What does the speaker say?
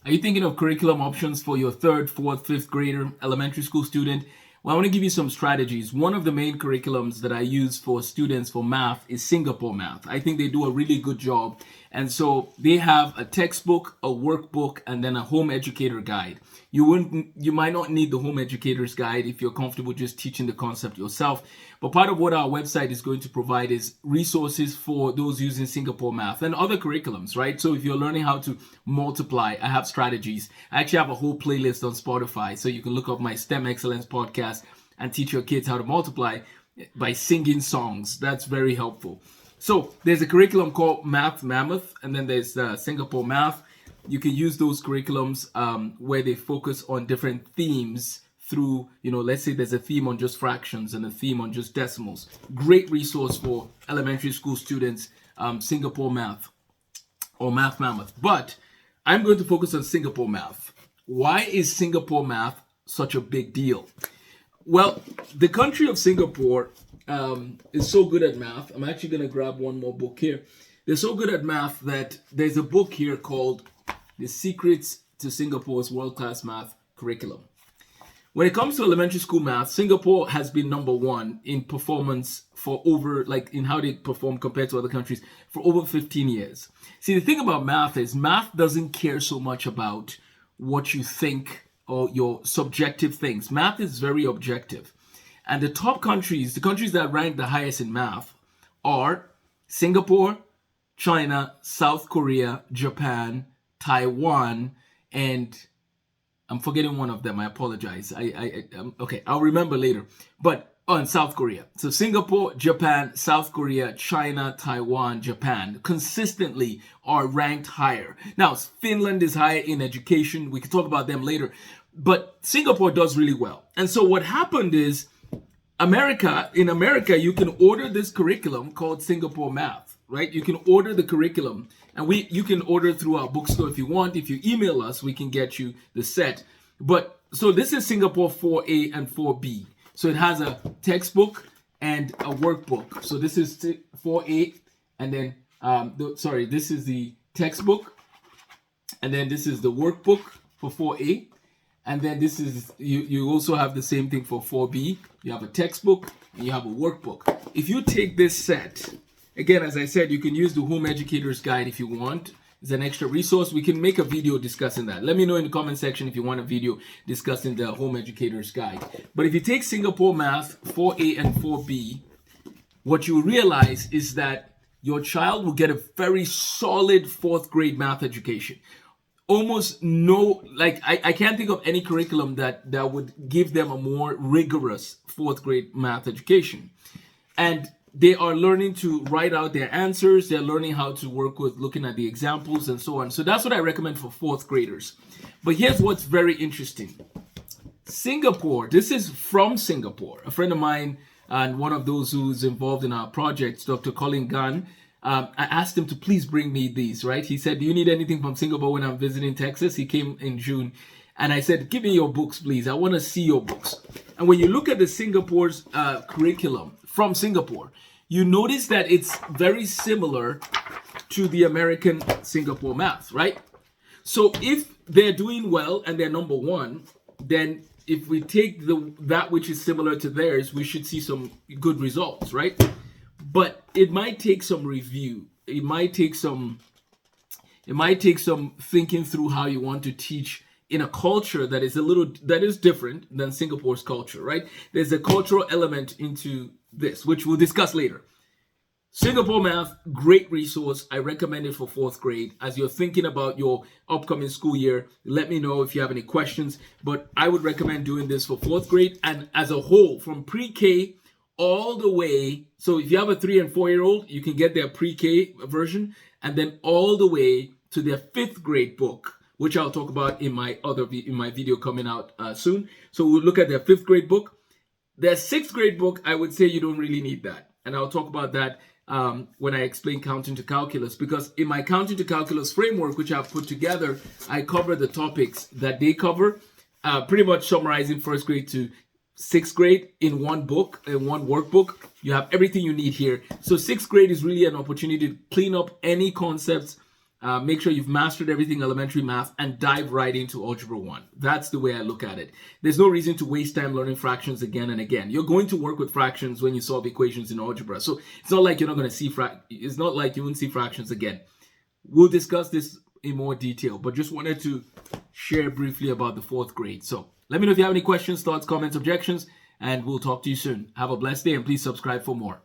Are you thinking of curriculum options for your third, fourth, fifth grader, elementary school student? Well, I want to give you some strategies. One of the main curriculums that I use for students for math is Singapore Math. I think they do a really good job. And so they have a textbook, a workbook, and then a home educator guide. You might not need the home educator's guide if you're comfortable just teaching the concept yourself. But part of what our website is going to provide is resources for those using Singapore Math and other curriculums, right? So if you're learning how to multiply, I have strategies. I actually have a whole playlist on Spotify, so you can look up my STEM Excellence podcast and teach your kids how to multiply by singing songs. That's very helpful. So there's a curriculum called Math Mammoth, and then there's Singapore Math. You can use those curriculums where they focus on different themes through, let's say there's a theme on just fractions and a theme on just decimals. Great resource for elementary school students, Singapore Math or Math Mammoth. But I'm going to focus on Singapore Math. Why is Singapore Math such a big deal? Well, the country of Singapore is so good at math. I'm actually going to grab one more book here. They're so good at math that there's a book here called The Secrets to Singapore's World-Class Math Curriculum. When it comes to elementary school math, Singapore has been number one in performance for in how they perform compared to other countries for over 15 years. See, the thing about math is math doesn't care so much about what you think or your subjective things. Math is very objective. And the top countries, the countries that rank the highest in math are Singapore, China, South Korea, Japan, Taiwan, and I'm forgetting one of them. I apologize. Okay, I'll remember later. But in South Korea. So Singapore, Japan, South Korea, China, Taiwan, Japan consistently are ranked higher. Now, Finland is higher in education. We can talk about them later. But Singapore does really well. And so what happened is in America, you can order this curriculum called Singapore Math, right? You can order the curriculum, and you can order through our bookstore if you want. If you email us, we can get you the set. But so this is Singapore 4A and 4B. So it has a textbook and a workbook. So this is 4A, and then this is the textbook, and then this is the workbook for 4A. And then this is, you also have the same thing for 4B. You have a textbook and you have a workbook. If you take this set, again, as I said, you can use the Home Educator's Guide if you want. It's an extra resource. We can make a video discussing that. Let me know in the comment section if you want a video discussing the Home Educator's Guide. But if you take Singapore Math 4A and 4B, what you realize is that your child will get a very solid fourth grade math education. Almost no, I can't think of any curriculum that would give them a more rigorous fourth grade math education. And they are learning to write out their answers. They're learning how to work with looking at the examples and so on. So that's what I recommend for fourth graders. But here's what's very interesting. Singapore, this is from Singapore. A friend of mine and one of those who's involved in our projects, Dr. Colin Gunn, I asked him to please bring me these, right? He said, do you need anything from Singapore when I'm visiting Texas? He came in June. And I said, give me your books, please. I want to see your books. And when you look at the Singapore's curriculum from Singapore, you notice that it's very similar to the American Singapore Math, right? So if they're doing well and they're number one, then if we take that which is similar to theirs, we should see some good results, right? But it might take some review. It might take some thinking through how you want to teach in a culture that is different than Singapore's culture, right? There's a cultural element into this, which we'll discuss later. Singapore Math, great resource. I recommend it for fourth grade. As you're thinking about your upcoming school year, let me know if you have any questions. But I would recommend doing this for fourth grade and as a whole, from pre-K all the way. So if you have a 3 and 4-year-old, you can get their pre-K version, and then all the way to their fifth grade book, which I'll talk about in my video coming out soon. So we'll look at their fifth grade book. Their sixth grade book, I would say you don't really need that, and I'll talk about that when I explain counting to calculus, because in my counting to calculus framework, which I've put together, I cover the topics that they cover, pretty much summarizing first grade to sixth grade in one book, in one workbook. You have everything you need here. So sixth grade is really an opportunity to clean up any concepts make sure you've mastered everything elementary math and dive right into Algebra 1. That's the way I look at it. There's no reason to waste time learning fractions again and again. You're going to work with fractions when you solve equations in algebra. So it's not like you're not going to see it's not like you won't see fractions again. We'll discuss this in more detail, but just wanted to share briefly about the 4th grade. So let me know if you have any questions, thoughts, comments, objections, and we'll talk to you soon. Have a blessed day and please subscribe for more.